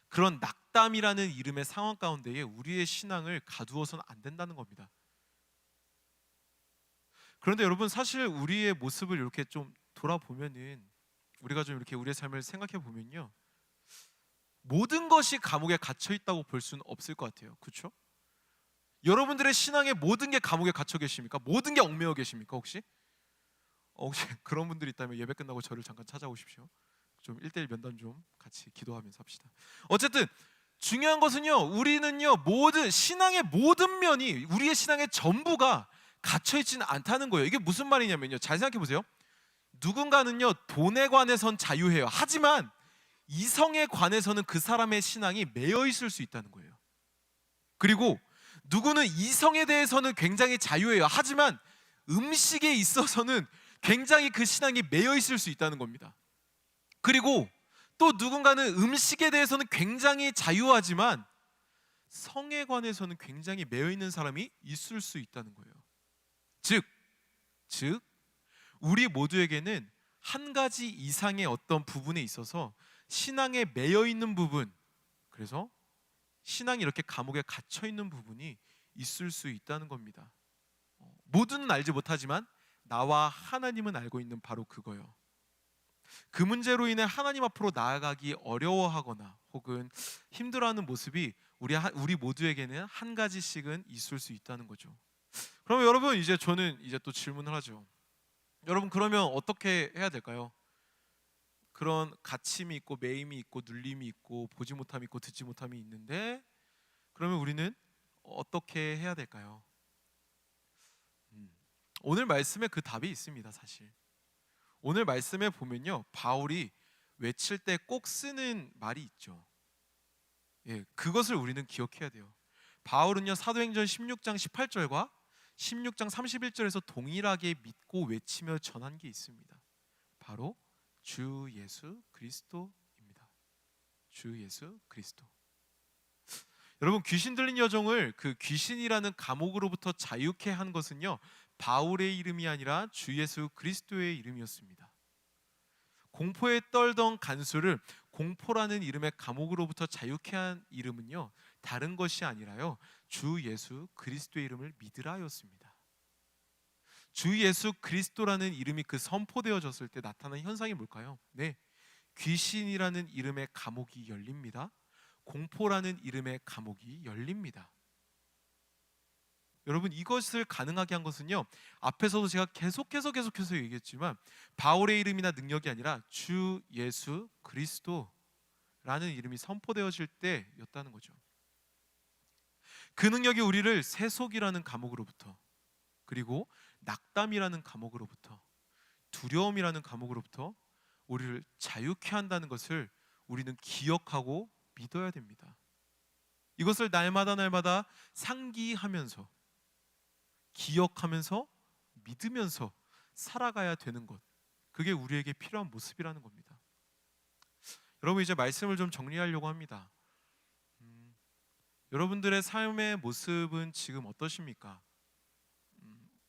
그런 낙담이라는 이름의 상황 가운데에 우리의 신앙을 가두어서는 안 된다는 겁니다. 그런데 여러분, 사실 우리의 모습을 이렇게 좀 돌아보면은, 우리가 좀 이렇게 우리의 삶을 생각해 보면요, 모든 것이 감옥에 갇혀 있다고 볼 수는 없을 것 같아요. 그렇죠? 여러분들의 신앙의 모든 게 감옥에 갇혀 계십니까? 모든 게 얽매여 계십니까? 혹시 그런 분들이 있다면 예배 끝나고 저를 잠깐 찾아오십시오. 좀 1대1 면담 좀 같이 기도하면서 합시다. 어쨌든 중요한 것은요, 우리는요, 모든 신앙의 모든 면이, 우리의 신앙의 전부가 갇혀 있지는 않다는 거예요. 이게 무슨 말이냐면요, 잘 생각해 보세요. 누군가는요, 돈에 관해선 자유해요. 하지만 이성에 관해서는 그 사람의 신앙이 매여 있을 수 있다는 거예요. 그리고 누구는 이성에 대해서는 굉장히 자유해요. 하지만 음식에 있어서는 굉장히 그 신앙이 매여 있을 수 있다는 겁니다. 그리고 또 누군가는 음식에 대해서는 굉장히 자유하지만 성에 관해서는 굉장히 매여 있는 사람이 있을 수 있다는 거예요. 즉 우리 모두에게는 한 가지 이상의 어떤 부분에 있어서 신앙에 매여 있는 부분, 그래서 신앙이 이렇게 감옥에 갇혀 있는 부분이 있을 수 있다는 겁니다. 모두는 알지 못하지만 나와 하나님은 알고 있는 바로 그거요. 그 문제로 인해 하나님 앞으로 나아가기 어려워하거나 혹은 힘들어하는 모습이 우리 모두에게는 한 가지씩은 있을 수 있다는 거죠. 그러면 여러분, 이제 저는 이제 또 질문을 하죠. 여러분, 그러면 어떻게 해야 될까요? 그런 갇힘이 있고 매임이 있고 눌림이 있고 보지 못함이 있고 듣지 못함이 있는데, 그러면 우리는 어떻게 해야 될까요? 오늘 말씀에 그 답이 있습니다. 사실 오늘 말씀에 보면요, 바울이 외칠 때 꼭 쓰는 말이 있죠. 그것을 우리는 기억해야 돼요. 바울은요, 사도행전 16장 18절과 16장 31절에서 동일하게 믿고 외치며 전한 게 있습니다. 바로 주 예수 그리스도입니다. 주 예수 그리스도. 여러분, 귀신 들린 여종을 그 귀신이라는 감옥으로부터 자유케 한 것은요, 바울의 이름이 아니라 주 예수 그리스도의 이름이었습니다. 공포에 떨던 간수를 공포라는 이름의 감옥으로부터 자유케 한 이름은요, 다른 것이 아니라요, 주 예수 그리스도의 이름을 믿으라였습니다. 주 예수 그리스도라는 이름이 그 선포되어졌을 때 나타난 현상이 뭘까요? 네, 귀신이라는 이름의 감옥이 열립니다. 공포라는 이름의 감옥이 열립니다. 여러분, 이것을 가능하게 한 것은요, 앞에서도 제가 계속해서 얘기했지만 바울의 이름이나 능력이 아니라 주 예수 그리스도라는 이름이 선포되어질 때였다는 거죠. 그 능력이 우리를 세속이라는 감옥으로부터, 그리고 낙담이라는 감옥으로부터, 두려움이라는 감옥으로부터 우리를 자유케 한다는 것을 우리는 기억하고 믿어야 됩니다. 이것을 날마다 상기하면서, 기억하면서, 믿으면서 살아가야 되는 것, 그게 우리에게 필요한 모습이라는 겁니다. 여러분, 이제 말씀을 좀 정리하려고 합니다. 여러분들의 삶의 모습은 지금 어떠십니까?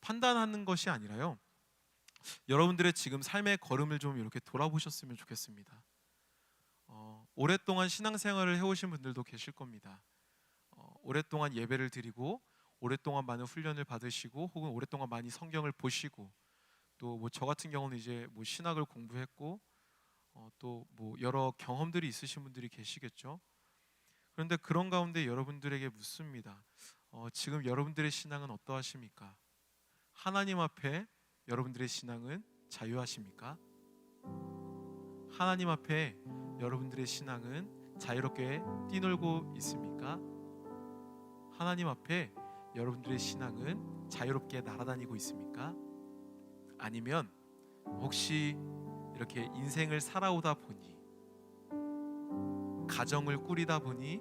판단하는 것이 아니라요, 여러분들의 지금 삶의 걸음을 좀 이렇게 돌아보셨으면 좋겠습니다. 오랫동안 신앙생활을 해오신 분들도 계실 겁니다. 오랫동안 예배를 드리고 오랫동안 많은 훈련을 받으시고 혹은 오랫동안 많이 성경을 보시고 또 뭐 저 같은 경우는 이제 뭐 신학을 공부했고 또 뭐 여러 경험들이 있으신 분들이 계시겠죠. 그런데 그런 가운데 여러분들에게 묻습니다. 지금 여러분들의 신앙은 어떠하십니까? 하나님 앞에 여러분들의 신앙은 자유하십니까? 하나님 앞에 여러분들의 신앙은 자유롭게 뛰놀고 있습니까? 하나님 앞에 여러분들의 신앙은 자유롭게 날아다니고 있습니까? 아니면 혹시 이렇게 인생을 살아오다 보니, 가정을 꾸리다 보니,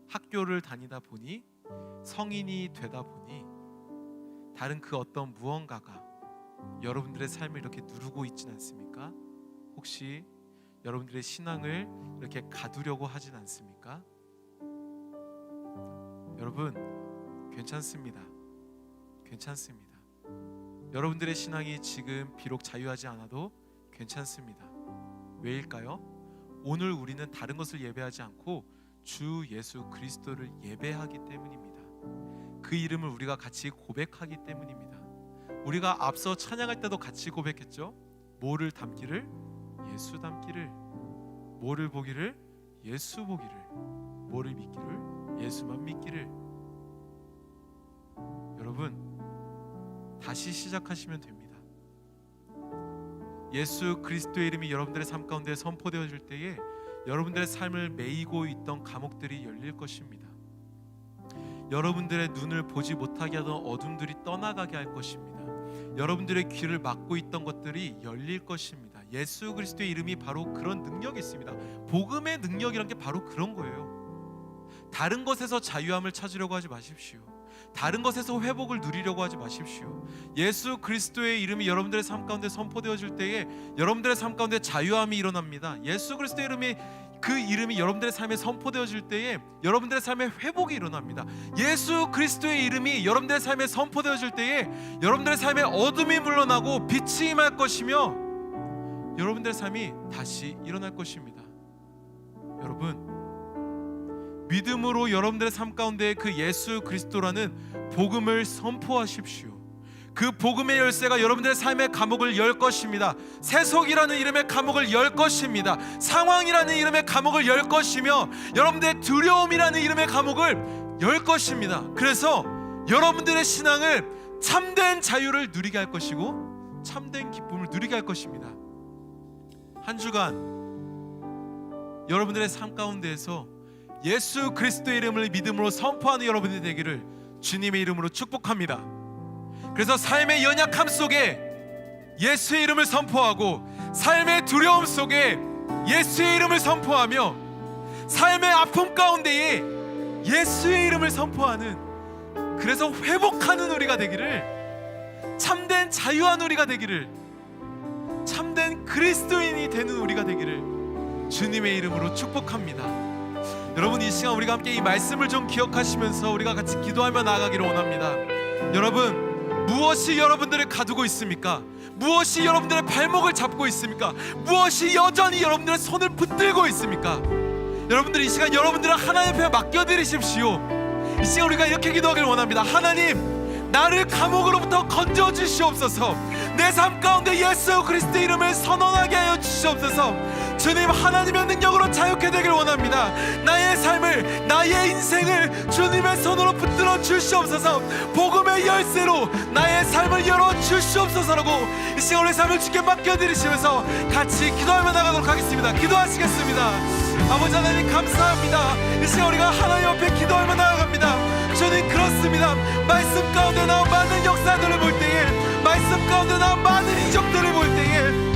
학교를 다니다 보니, 성인이 되다 보니 다른 그 어떤 무언가가 여러분들의 삶을 이렇게 누르고 있진 않습니까? 혹시 여러분들의 신앙을 이렇게 가두려고 하진 않습니까? 여러분, 괜찮습니다. 괜찮습니다. 여러분들의 신앙이 지금 비록 자유하지 않아도 괜찮습니다. 왜일까요? 오늘 우리는 다른 것을 예배하지 않고 주 예수 그리스도를 예배하기 때문입니다. 그 이름을 우리가 같이 고백하기 때문입니다. 우리가 앞서 찬양할 때도 같이 고백했죠. 뭐를 담기를? 예수 담기를. 뭐를 보기를? 예수 보기를. 뭐를 믿기를? 예수만 믿기를. 여러분, 다시 시작하시면 됩니다. 예수 그리스도의 이름이 여러분들의 삶 가운데 선포되어질 때에 여러분들의 삶을 메이고 있던 감옥들이 열릴 것입니다. 여러분들의 눈을 보지 못하게 하던 어둠들이 떠나가게 할 것입니다. 여러분들의 귀를 막고 있던 것들이 열릴 것입니다. 예수 그리스도의 이름이 바로 그런 능력이 있습니다. 복음의 능력이란 게 바로 그런 거예요. 다른 것에서 자유함을 찾으려고 하지 마십시오. 다른 것에서 회복을 누리려고 하지 마십시오. 예수 그리스도의 이름이 여러분들의 삶 가운데 선포되어질 때에 여러분들의 삶 가운데 자유함이 일어납니다. 예수 그리스도의 이름이, 그 이름이 여러분들의 삶에 선포되어질 때에 여러분들의 삶에 회복이 일어납니다. 예수 그리스도의 이름이 여러분들의 삶에 선포되어질 때에 여러분들의 삶에 어둠이 물러나고 빛이 임할 것이며 여러분들의 삶이 다시 일어날 것입니다. 여러분, 믿음으로 여러분들의 삶 가운데 그 예수 그리스도라는 복음을 선포하십시오. 그 복음의 열쇠가 여러분들의 삶의 감옥을 열 것입니다. 세속이라는 이름의 감옥을 열 것입니다. 상황이라는 이름의 감옥을 열 것이며 여러분들의 두려움이라는 이름의 감옥을 열 것입니다. 그래서 여러분들의 신앙을 참된 자유를 누리게 할 것이고 참된 기쁨을 누리게 할 것입니다. 한 주간 여러분들의 삶 가운데에서 예수 그리스도의 이름을 믿음으로 선포하는 여러분이 되기를 주님의 이름으로 축복합니다. 그래서 삶의 연약함 속에 예수의 이름을 선포하고 삶의 두려움 속에 예수의 이름을 선포하며 삶의 아픔 가운데에 예수의 이름을 선포하는, 그래서 회복하는 우리가 되기를, 참된 자유한 우리가 되기를, 참된 그리스도인이 되는 우리가 되기를 주님의 이름으로 축복합니다. 여러분, 이 시간 우리가 함께 이 말씀을 좀 기억하시면서 우리가 같이 기도하며 나아가기를 원합니다. 여러분, 무엇이 여러분들을 가두고 있습니까? 무엇이 여러분들의 발목을 잡고 있습니까? 무엇이 여전히 여러분들의 손을 붙들고 있습니까? 여러분들, 이 시간 여러분들을 하나님 앞에 맡겨드리십시오. 이 시간 우리가 이렇게 기도하기를 원합니다. 하나님, 나를 감옥으로부터 건져 주시옵소서. 내 삶 가운데 예수 그리스도의 이름을 선언하게 하여 주시옵소서. 주님, 하나님의 능력으로 자유케 되길 원합니다. 나의 삶을, 나의 인생을 주님의 손으로 붙들어 주시옵소서. 복음의 열쇠로 나의 삶을 열어 주시옵소서라고 이 시간 우리 삶을 주께 맡겨드리시면서 같이 기도하며 나가도록 하겠습니다. 기도하시겠습니다. 아버지 하나님, 감사합니다. 이 시간 우리가 하나님 앞에 기도하며 나아갑니다. 주님, 그렇습니다. 말씀 가운데 나온 많은 역사들을 볼 때에, 말씀 가운데 나온 많은 이적들을 볼 때에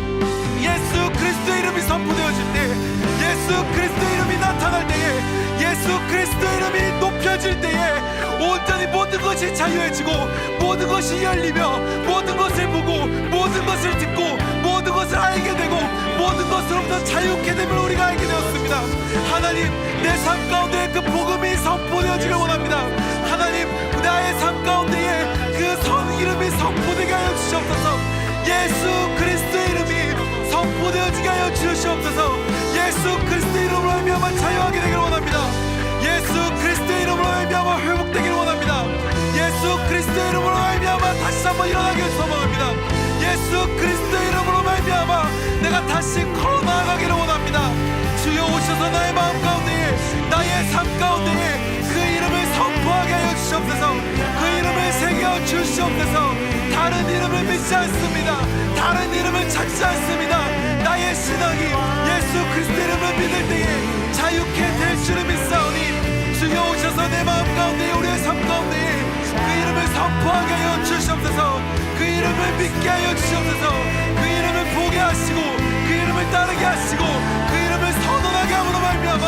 예수 그리스도의 이름이 선포되어질 때, 예수 그리스도의 이름이 나타날 때에, 예수 그리스도의 이름이 높여질 때에 온전히 모든 것이 자유해지고 모든 것이 열리며 모든 것을 보고 모든 것을 듣고 모든 것을 알게 되고 모든 것으로부터 자유케 됨을 우리가 알게 되었습니다. 하나님, 내 삶 가운데 그 복음이 선포되어지길 원합니다. 하나님, 나의 삶 가운데에 그 선 이름이 선포되게 하여 주시옵소서. 예수 그리스도의 이름이 선포되어지게 하여 주시옵소서. 예수 예수 그리스도의 이름으로 말미암아 자유하게 되기를 원합니다. 예수 그리스도의 이름으로 말미암아 회복되기를 원합니다. 예수 그리스도의 이름으로 말미암아 다시 한번 일어나기를 소망합니다. 예수 그리스도의 이름으로 말미암아 내가 다시 걸어나가기를 원합니다. 주여 오셔서 나의 마음 가운데에 나의 삶 가운데에 그 이름을 선포하게 하여 주시옵소서. 그 이름을 새겨 주시옵소서. 다른 이름을 믿지 않습니다. 다른 이름을 찾지 않습니다. 나의 신앙이 예수 그리스도의 이름을 믿을 때에 자유케 될 줄을 믿사오니 주여 오셔서 내 마음 가운데 우리의 삶 가운데 그 이름을 선포하게 하여 주시옵소서. 그 이름을 믿게 하여 주시옵소서. 그 이름을 보게 하시고 그 이름을 따르게 하시고 그 이름을 선언하게 함으로 말미암아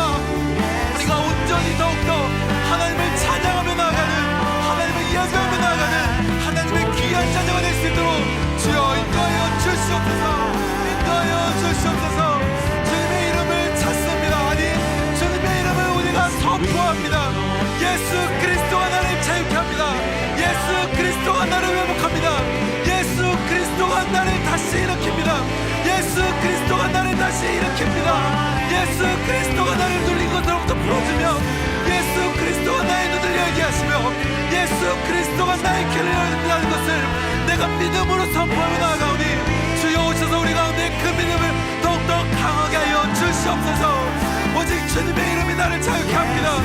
우리가 온전히 더욱더 하나님을 찬양하며 나아가는, 하나님을 예배하며 나아가는 하나님의 귀한 자녀가 될 수 있도록 주여 인도하여 주시옵소서. 인도하여 주시옵소서. 주님의 이름을 찾습니다. 아니 주님의 이름을 우리가 선포합니다. 예수 그리스도가 나를 자유케 합니다. 예수 그리스도가 나를 회복합니다. 예수 그리스도가 나를 다시 일으킵니다. 예수 그리스도가 나를 다시 일으킵니다. 예수 그리스도가 나를 눌린 것으로부터 풀어주며 예수 그리스도가 나의 눈을 열게 하시며 예수 그리스도가 나의 길을 열린다는 것을 내가 믿음으로 선포하며 나아가오니 주여 오셔서 우리 가운데 그 믿음을 더욱더 강하게 하여 주시옵소서. 오직 주님의 이름이 나를 자유케 합니다.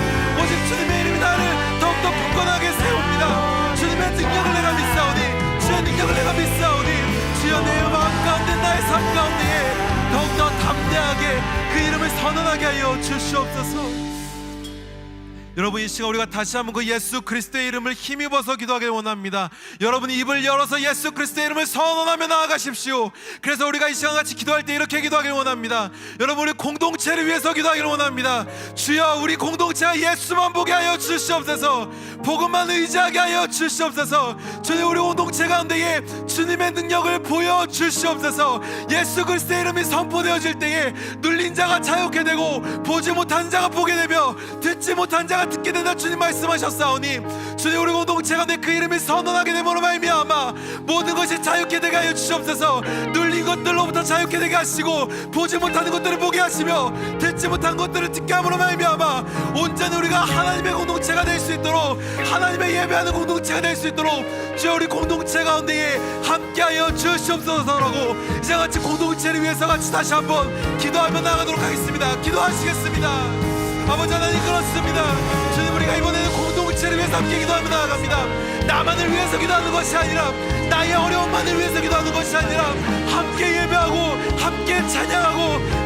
오직 주님의 이름이 나를 더욱더 굳건하게 세웁니다. 주님의 능력을 내가 믿사오니 주의 능력을 내가 믿사오니 주여 내 마음 가운데 나의 삶 가운데에 더욱더 담대하게 그 이름을 선언하게 하여 주시옵소서. 여러분 이 시간 우리가 다시 한번 그 예수 그리스도의 이름을 힘입어서 기도하길 원합니다. 여러분이 입을 열어서 예수 그리스도의 이름을 선언하며 나아가십시오. 그래서 우리가 이 시간 같이 기도할 때 이렇게 기도하길 원합니다. 여러분 우리 공동체를 위해서 기도하길 원합니다. 주여 우리 공동체가 예수만 보게 하여 주시옵소서. 복음만 의지하게 하여 주시옵소서. 주님 우리 공동체 가운데에 주님의 능력을 보여 주시옵소서. 예수 그리스도의 이름이 선포되어질 때에 눌린 자가 자유케 되고 보지 못한 자가 보게 되며 듣지 못한 자가 듣게 된다 주님 말씀하셨사오니 주님 우리 공동체가 내 그 이름을 선언하게 됨으로 말미암아 모든 것이 자유케 되게 하여 주시옵소서. 눌린 것들로부터 자유케 되게 하시고 보지 못하는 것들을 보게 하시며 듣지 못한 것들을 듣게 함으로 말미암아 온전히 우리가 하나님의 공동체가 될 수 있도록 하나님의 예배하는 공동체가 될 수 있도록 주여 우리 공동체 가운데에 함께하여 주시옵소서라고 이제 같이 공동체를 위해서 같이 다시 한번 기도하며 나가도록 하겠습니다. 기도하시겠습니다. 아버지 하나님 그렇습니다. 주님 우리가 이번에는 공동체를 위해서 함께 기도하며 나아갑니다. 나만을 위해서 기도하는 것이 아니라 나의 어려움만을 위해서 기도하는 것이 아니라 함께 예배하고 함께 찬양하고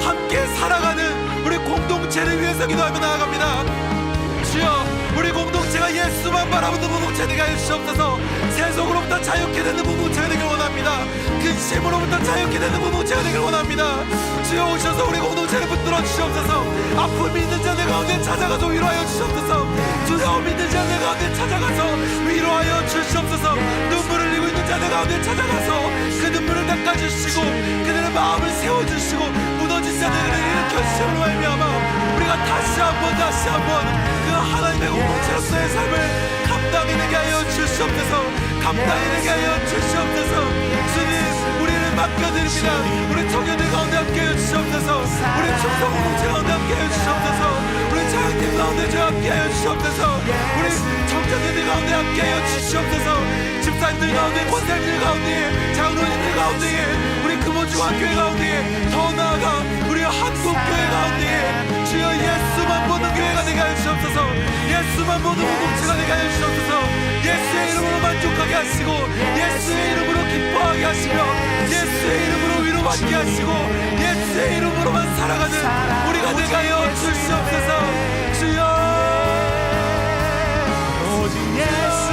함께 살아가는 우리 공동체를 위해서 기도하며 나아갑니다. 주여 우리 공동체가 예수만 바라보는 공동체 되게 하여 주시옵소서. 세속으로부터 자유케 되는 공동체가 되길 원합니다. 근심으로부터 자유케 되는 공동체가 되길 원합니다. 주여 오셔서 우리 공동체를 붙들어 주시옵소서. 아픔이 있는 자들 가운데 찾아가서 위로하여 주시옵소서. 두려움 있는 자들 가운데 찾아가서 위로하여 주시옵소서. 눈물을 흘리고 있는 자들 가운데 찾아가서 그 눈물을 닦아주시고 그들의 마음을 세워주시고 무너진 자들을 일으켜주시므로 말미암아 우리가 다시 한번 그 하나님의 공동체로서의 삶을 감당해내게 하여 주시옵소서. 감당해내게 하여 주시옵소서. 주님 우리를 맡겨드립니다. 우리 청년들 가운데 함께해 주시옵소서. 우리 충성 공동체 가운데 함께해 주시옵소서. 우리 자영팀 가운데 함께해 주시옵소서. 우리 청년들 가운데 함께해 주시옵소서. 집사님들 가운데 권사님들 가운데 장로님들 가운데 우리 금호중앙교회 가운데 더 나아가 우리 한국교회 가운데 주여 예수만 보는 교회가 되게 하여 주시옵소서. 예수만 보는 공동체가 되게 하여 주시옵소서. 예수의 이름으로 만족하게 하시고 예수의 이름으로 기뻐하게 하시며 예수의 이름으로 위로받게 하시고 예수의 이름으로만 살아가는 우리가 되게 하여 주시옵소서. 주여 오직 예수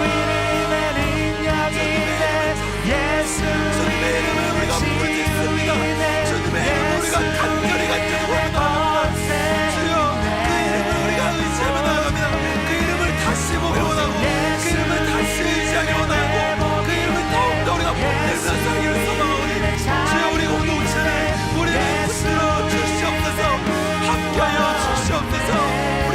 이름의 능력이네. 예수 주님의 이름을 우리가 부르짖습니다. 주님의 이름을 우리가 간절히 원합니다. 주여 그 이름을 우리가 의지하며 나아갑니다. 그 이름을 다시 보기 원하고 그 이름을 다시 의지하기 원하고 그 이름을 더욱더 우리가 붙들면서 살기를 소망하오니 주여 우리 공동체를 우리를 붙들어 주시옵소서. 함께하여 주시옵소서. 우리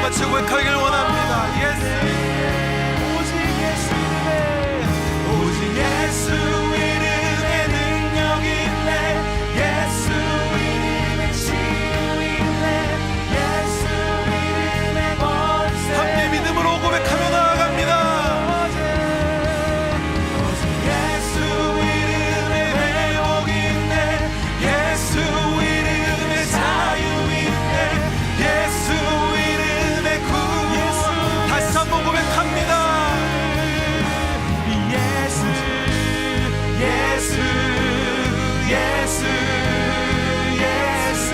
같이 고백하길 원합니다. 예수, 오직 예수 이름에, 오직 예수 이름에 능력 있네. 예수 이름에 치유 있네. 예수 이름에 권세. 함께 믿음으로 고백하며 나아갑니다. 오직 예수 이름에 회복 있네. 예수 이름에 자유 있네. 예수 이름에 구원. 다시 한번 고백합니다. 예수 예수 예수 예수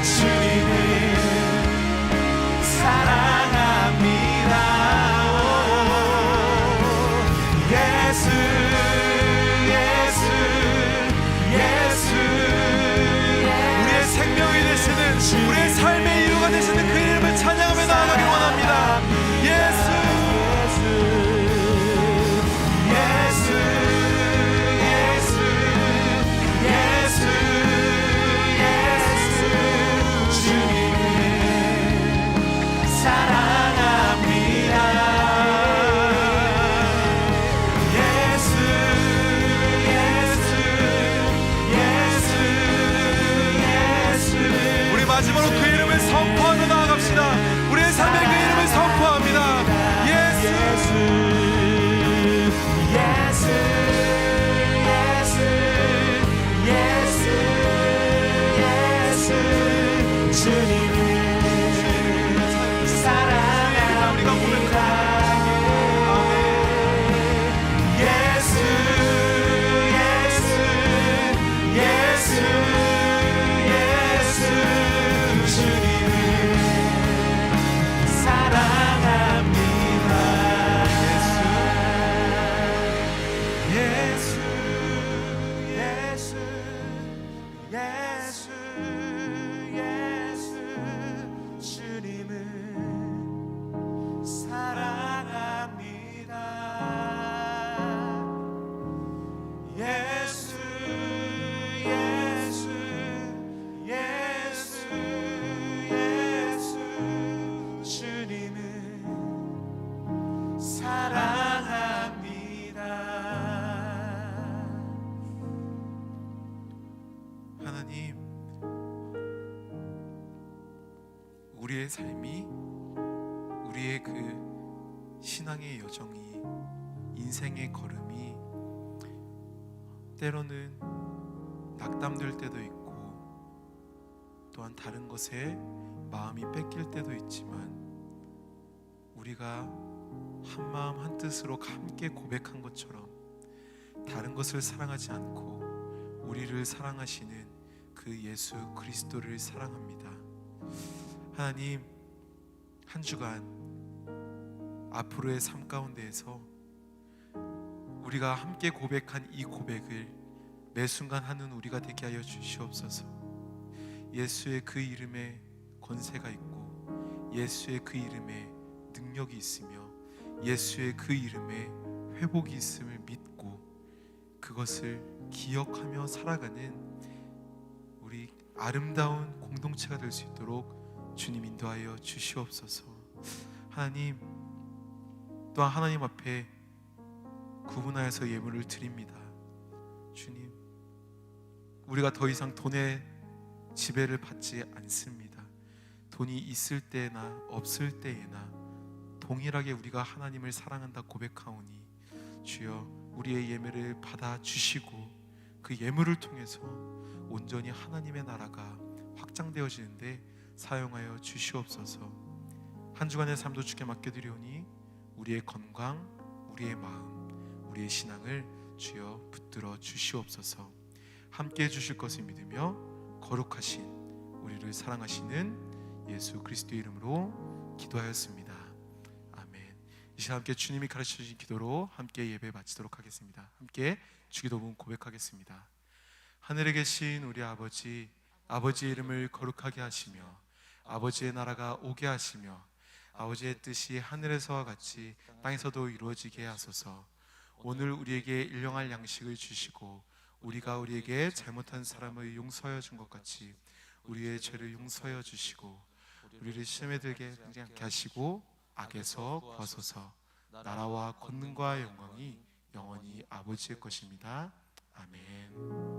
주님을 사랑합니다. 예수 예수 예수 우리의 생명이 되시는, 우리의 삶의 이유가 되시는 그 이름을 찬양하며 나아가길 원합니다. 예수, 예수 예수 예수 예수 주님을 사랑합니다. 예수 예수 예수 예수. 우리 마지막으로 그 이름을 선포하며 나아갑시다. 우리의 삶의 그 이름을 선포합니다. 예수, 예수 예수 예수 예수 주님을 사랑합니다. 예수 예수 예수 예수 주님을 사랑합니다. 예수 예수 예수 예수 주님을 사랑합니다. 예수 예수 예수 예수 주님을 사랑합니다. 하나님, 우리의 삶이, 우리의 그 신앙의 여정이, 인생의 걸음이 때로는 낙담될 때도 있고, 또한 다른 것에 마음이 뺏길 때도 있지만, 우리가 한 마음 한 뜻으로 함께 고백한 것처럼 다른 것을 사랑하지 않고 우리를 사랑하시는 그 예수 그리스도를 사랑합니다. 하나님, 한 주간 앞으로의 삶 가운데에서 우리가 함께 고백한 이 고백을 매 순간 하는 우리가 되게 하여 주시옵소서. 예수의 그 이름에 권세가 있고, 예수의 그 이름에 능력이 있으며, 예수의 그 이름에 회복이 있음을 믿고 그것을 기억하며 살아가는 우리 아름다운 공동체가 될 수 있도록 주님 인도하여 주시옵소서. 하나님, 또한 하나님 앞에 구분하여서 예물을 드립니다. 주님, 우리가 더 이상 돈의 지배를 받지 않습니다. 돈이 있을 때나 없을 때에나 동일하게 우리가 하나님을 사랑한다 고백하오니, 주여 우리의 예물을 받아 주시고 그 예물을 통해서 온전히 하나님의 나라가 확장되어지는데 사용하여 주시옵소서. 한 주간의 삶도 주께 맡겨드리오니 우리의 건강, 우리의 마음, 우리의 신앙을 주여 붙들어 주시옵소서. 함께 해주실 것을 믿으며 거룩하신 우리를 사랑하시는 예수 그리스도의 이름으로 기도하였습니다. 아멘. 이 시간 함께 주님이 가르쳐주신 기도로 함께 예배 마치도록 하겠습니다. 함께 주기도문 고백하겠습니다. 하늘에 계신 우리 아버지, 아버지의 이름을 거룩하게 하시며 아버지의 나라가 오게 하시며 아버지의 뜻이 하늘에서와 같이 땅에서도 이루어지게 하소서. 오늘 우리에게 일용할 양식을 주시고 우리가 우리에게 잘못한 사람을 용서하여 준 것 같이 우리의 죄를 용서하여 주시고 우리를 시험에 들게 하지 않게 하시고 악에서 구하소서. 나라와 권능과 영광이 영원히 아버지의 것입니다. 아멘.